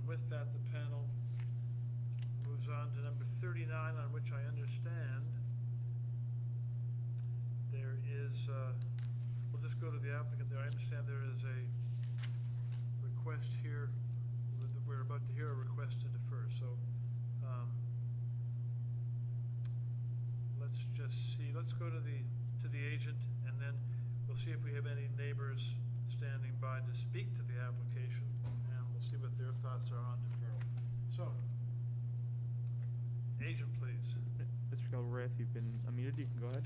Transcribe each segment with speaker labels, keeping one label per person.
Speaker 1: with that, the panel moves on to number 39, on which I understand there is, we'll just go to the applicant there. I understand there is a request here. We're about to hear a request to defer, so let's just see. Let's go to the agent, and then we'll see if we have any neighbors standing by to speak to the application, and we'll see what their thoughts are on deferral. So, agent, please.
Speaker 2: Mr. Galbraith, you've been unmuted. You can go ahead.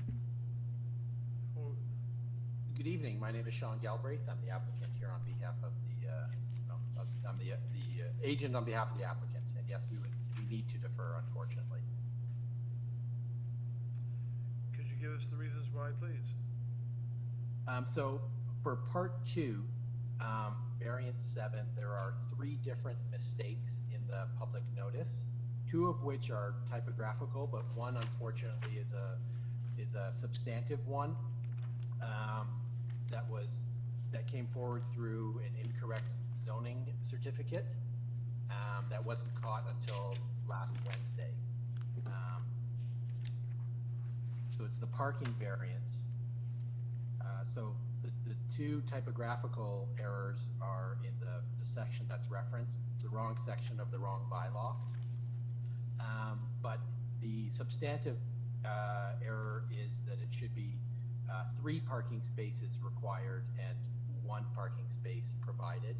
Speaker 3: Good evening. My name is Sean Galbraith. I'm the applicant here on behalf of I'm the agent on behalf of the applicant. And yes, we need to defer, unfortunately.
Speaker 1: Could you give us the reasons why, please?
Speaker 3: So for part 2, variance 7, there are 3 different mistakes in the public notice, 2 of which are typographical, but one unfortunately is a substantive one that came forward through an incorrect zoning certificate that wasn't caught until last Wednesday. So it's the parking variance. So the 2 typographical errors are in the section that's referenced. It's the wrong section of the wrong bylaw. But the substantive error is that it should be 3 parking spaces required and 1 parking space provided.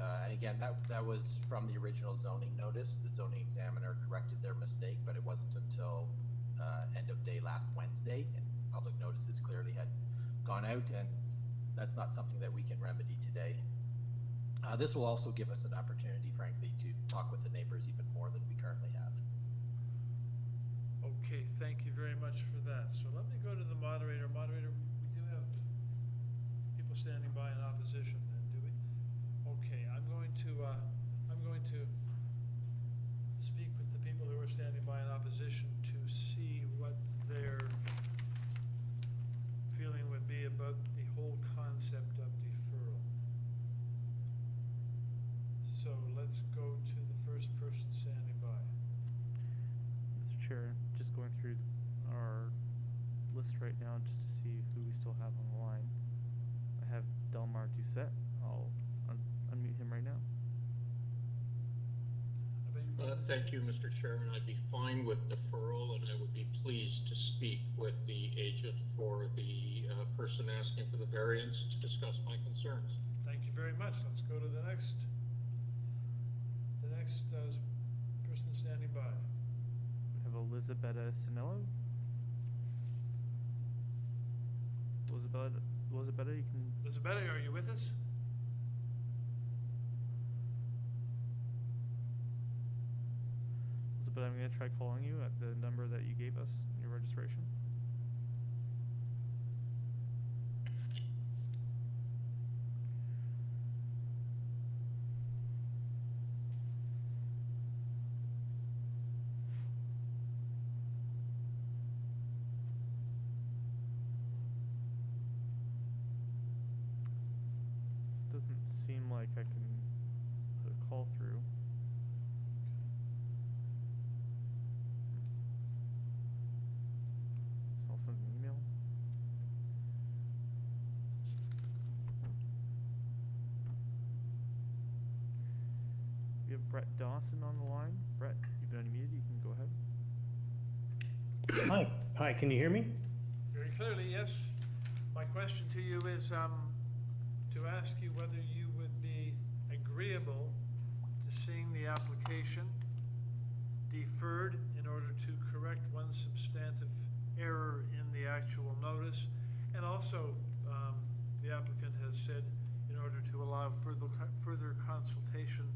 Speaker 3: And again, that was from the original zoning notice. The zoning examiner corrected their mistake, but it wasn't until end of day last Wednesday, and public notices clearly had gone out, and that's not something that we can remedy today. This will also give us an opportunity, frankly, to talk with the neighbors even more than we currently have.
Speaker 1: Okay, thank you very much for that. So let me go to the moderator. Moderator, we do have people standing by in opposition, then, do we? Okay, I'm going to speak with the people who are standing by in opposition to see what their feeling would be about the whole concept of deferral. So let's go to the first person standing by.
Speaker 2: Mr. Chair, just going through our list right now just to see who we still have on the line. I have Delmar Doucette. I'll unmute him right now.
Speaker 4: Thank you, Mr. Chairman. I'd be fine with deferral, and I would be pleased to speak with the agent for the person asking for the variance to discuss my concerns.
Speaker 1: Thank you very much. Let's go to the next person standing by.
Speaker 2: We have Elizabetta Sinello. Elizabetta, you can...
Speaker 1: Elizabetta, are you with us?
Speaker 2: Elizabetta, I'm going to try calling you at the number that you gave us in your registration. Doesn't seem like I can put a call through. So I'll send an email. We have Brett Dawson on the line. Brett, you've been unmuted. You can go ahead.
Speaker 5: Hi, can you hear me?
Speaker 1: Very clearly, yes. My question to you is to ask you whether you would be agreeable to seeing the application deferred in order to correct one substantive error in the actual notice, and also the applicant has said in order to allow further consultation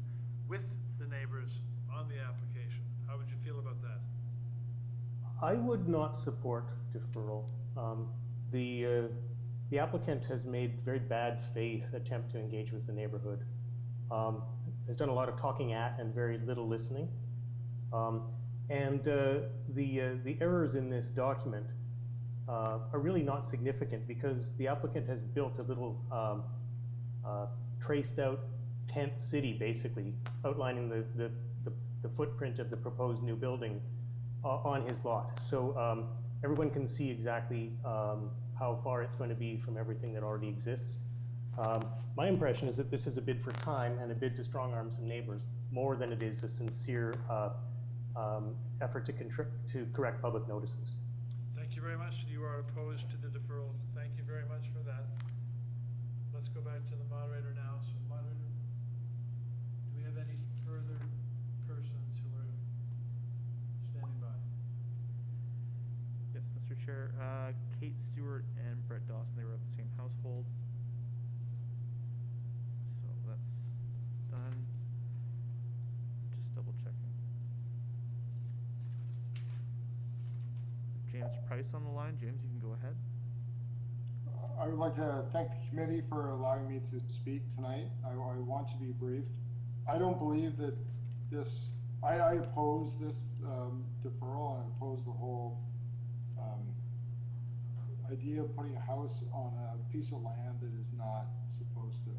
Speaker 1: with the neighbors on the application. How would you feel about that?
Speaker 5: I would not support deferral. The applicant has made very bad faith attempt to engage with the neighborhood. Has done a lot of talking at and very little listening. The errors in this document are really not significant because the applicant has built a little traced out tent city, basically, outlining the footprint of the proposed new building on his lot. So everyone can see exactly how far it's going to be from everything that already exists. My impression is that this is a bid for time and a bid to strong-arm some neighbors, more than it is a sincere effort to correct public notices.
Speaker 1: Thank you very much. You are opposed to the deferral. Thank you very much for that. Let's go back to the moderator now. So moderator, do we have any further persons who are standing by?
Speaker 2: Yes, Mr. Chair. Kate Stewart and Brett Dawson, they were of the same household. So that's done. Just double checking. James Price on the line. James, you can go ahead.
Speaker 6: I would like to thank the committee for allowing me to speak tonight. I want to be brief. I don't believe that this, I oppose this deferral, and I oppose the whole idea of putting a house on a piece of land that is not supposed to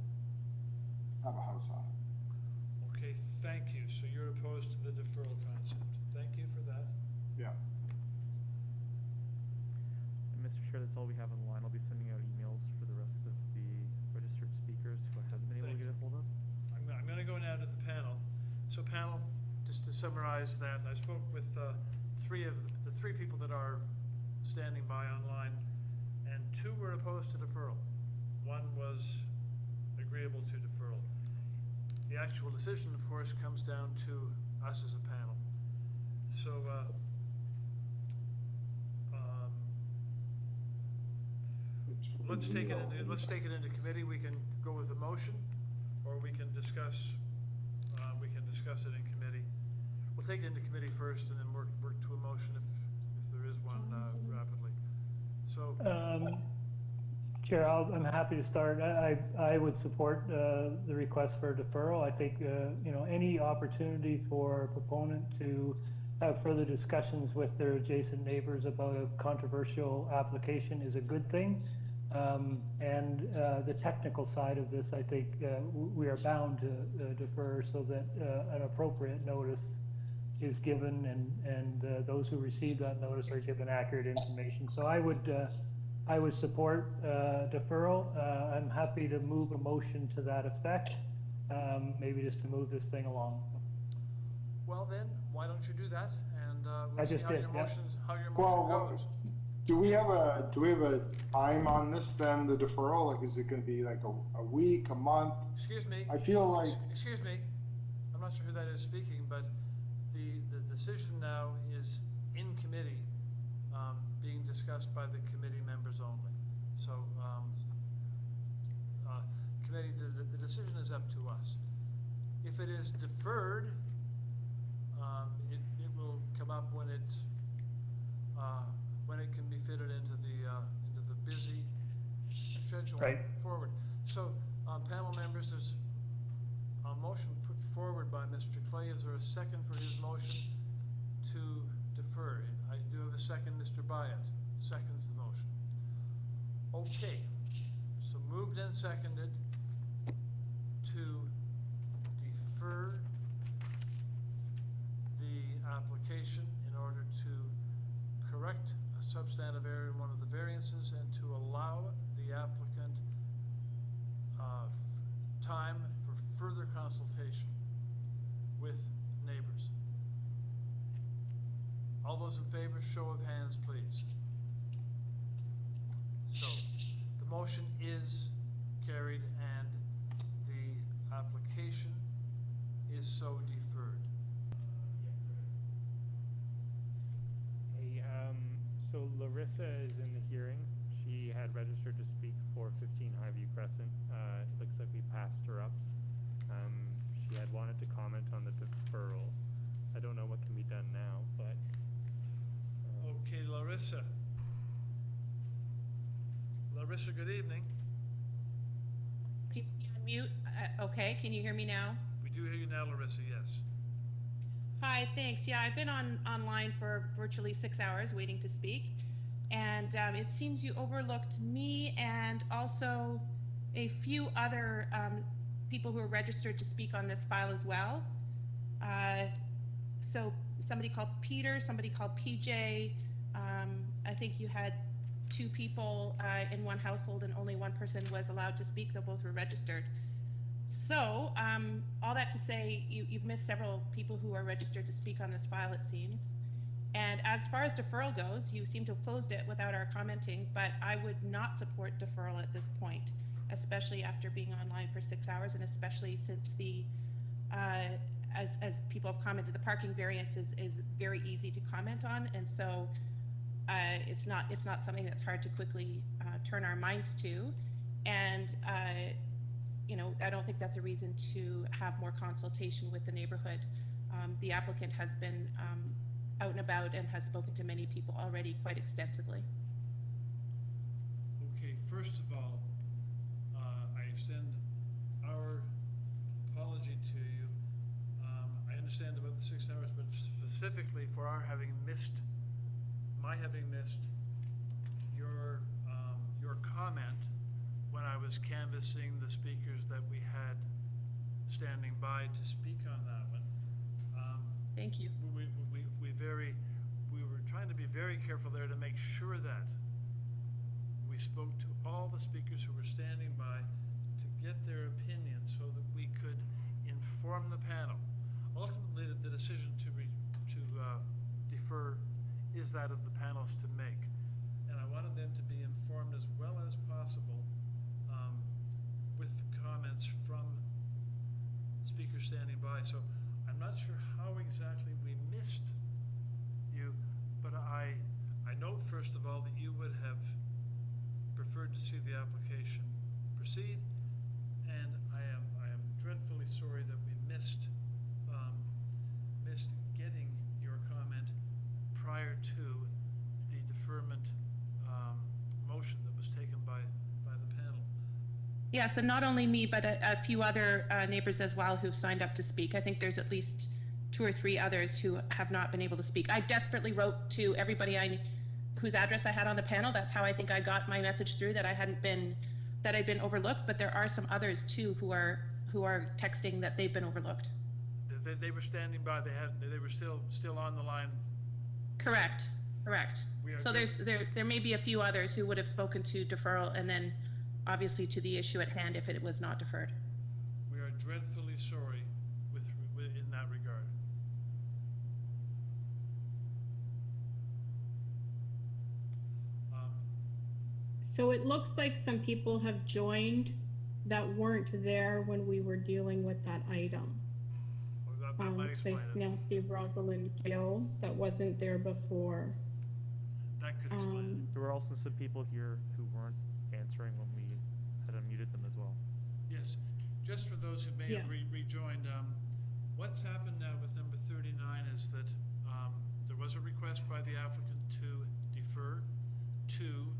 Speaker 6: have a house on it.
Speaker 1: Okay, thank you. So you're opposed to the deferral concept. Thank you for that.
Speaker 6: Yeah.
Speaker 2: And Mr. Chair, that's all we have on the line. I'll be sending out emails for the rest of the registered speakers who I haven't been able to get a hold of.
Speaker 1: I'm going to go now to the panel. So panel, just to summarize that, I spoke with the three people that are standing by online, and 2 were opposed to deferral. 1 was agreeable to deferral. The actual decision, of course, comes down to us as a panel. So let's take it into committee. We can go with a motion, or we can discuss it in committee. We'll take it into committee first, and then work to a motion if there is one rapidly. So
Speaker 7: Chair, I'm happy to start. I would support the request for deferral. I think any opportunity for a proponent to have further discussions with their adjacent neighbors about a controversial application is a good thing. And the technical side of this, I think we are bound to defer so that an appropriate notice is given, and those who receive that notice are given accurate information. So I would support deferral. I'm happy to move a motion to that effect, maybe just to move this thing along.
Speaker 1: well then, why don't you do that, and
Speaker 7: I
Speaker 1: we'll see
Speaker 7: just
Speaker 1: how
Speaker 7: did,
Speaker 1: your
Speaker 7: yeah.
Speaker 1: motion
Speaker 6: Well,
Speaker 1: goes.
Speaker 6: do we have a time on this then, the deferral? Like, is it gonna be like a week, a month?
Speaker 1: Excuse me.
Speaker 6: I feel like,
Speaker 1: Excuse me. I'm not sure who that is speaking, but the decision now is in committee, being discussed by the committee members only. So, committee, the decision is up to us. If it is deferred, it will come up when it can be fitted into the busy schedule
Speaker 7: Right.
Speaker 1: forward. So, panel members, there's a motion put forward by Mr. Clay. Is there a second for his motion to defer? I do have a second. Mr. Byatt seconds the motion. Okay, so moved and seconded to defer the application in order to correct a substantive error in one of the variances and to allow the applicant time for further consultation with neighbors. All those in favor, show of hands, please. So, the motion is carried and the application is so deferred.
Speaker 8: Hey, so Larissa is in the hearing. She had registered to speak for 15 Highview Crescent. It looks like we passed her up. She had wanted to comment on the deferral. I don't know what can be done now, but...
Speaker 1: Okay, Larissa. Larissa, good evening.
Speaker 9: Seems to be on mute. Okay, can you hear me now?
Speaker 1: We do hear you now, Larissa, yes.
Speaker 9: Hi, thanks. Yeah, I've been online for virtually 6 hours waiting to speak. And it seems you overlooked me and also a few other people who are registered to speak on this file as well. So somebody called Peter, somebody called PJ. I think you had 2 people in one household and only one person was allowed to speak, though both were registered. So all that to say, you've missed several people who are registered to speak on this file, it seems. And as far as deferral goes, you seem to have closed it without our commenting, but I would not support deferral at this point, especially after being online for 6 hours, and especially since the, as people have commented, the parking variance is very easy to comment on, and so it's not something that's hard to quickly turn our minds to, and you know, I don't think that's a reason to have more consultation with the neighborhood. The applicant has been out and about and has spoken to many people already quite extensively.
Speaker 1: Okay, first of all, I extend our apology to you. I understand about the 6 hours, but specifically for our having missed, my having missed your comment when I was canvassing the speakers that we had standing by to speak on that one.
Speaker 9: Thank you.
Speaker 1: We were trying to be very careful there to make sure that we spoke to all the speakers who were standing by to get their opinions so that we could inform the panel. Ultimately, the decision to defer is that of the panels to make. And I wanted them to be informed as well as possible with comments from speakers standing by. So I'm not sure how exactly we missed you, but I note first of all that you would have preferred to see the application proceed, and I am dreadfully sorry that we missed getting your comment prior to the deferment motion that was taken by the panel.
Speaker 9: Yes, and not only me, but a few other neighbors as well who've signed up to speak. I think there's at least 2 or 3 others who have not been able to speak. I desperately wrote to everybody whose address I had on the panel. That's how I think I got my message through, that I'd been overlooked. But there are some others too who are texting that they've been overlooked.
Speaker 1: They were standing by. They were still on the line.
Speaker 9: Correct. So there may be a few others who would have spoken to deferral, and then obviously to the issue at hand if it was not deferred.
Speaker 1: We are dreadfully sorry in that regard.
Speaker 10: So it looks like some people have joined that weren't there when we were dealing with that item.
Speaker 1: That might
Speaker 10: So I
Speaker 1: explain it.
Speaker 10: now see Rosalind Gill that wasn't there before.
Speaker 1: That could explain it.
Speaker 2: There were also some people here who weren't answering when we had unmuted them as well.
Speaker 1: Yes, just for those who may have rejoined, what's happened now with number 39 is that there was a request by the applicant to defer, to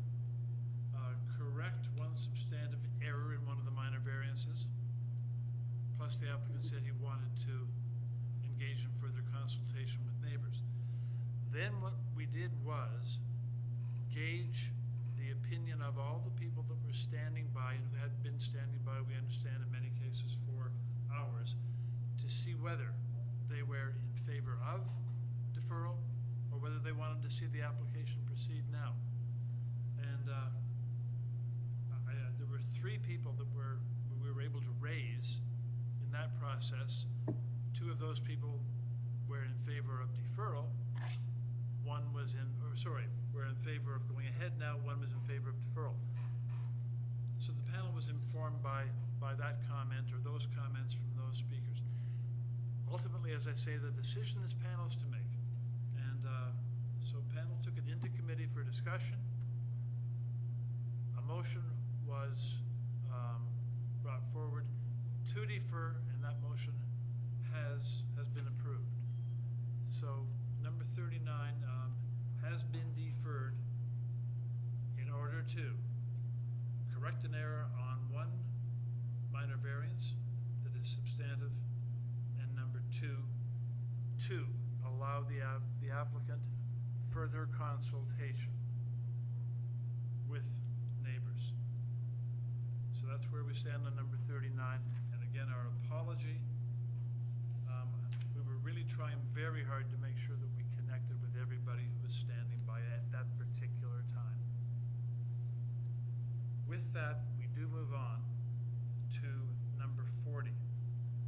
Speaker 1: correct one substantive error in one of the minor variances, plus the applicant said he wanted to engage in further consultation with neighbors. Then what we did was gauge the opinion of all the people that were standing by and who had been standing by, we understand in many cases for hours, to see whether they were in favor of deferral or whether they wanted to see the application proceed now. And there were 3 people that we were able to raise in that process. 2 of those people were in favor of deferral. One was were in favor of going ahead now. One was in favor of deferral. So the panel was informed by that comment or those comments from those speakers. Ultimately, as I say, the decision is panel's to make. And so panel took it into committee for discussion. A motion was brought forward to defer, and that motion has been approved. So number 39 has been deferred in order to correct an error on one minor variance that is substantive, and number 2, to allow the applicant further consultation with neighbors. So that's where we stand on number 39, and again, our apology. We were really trying very hard to make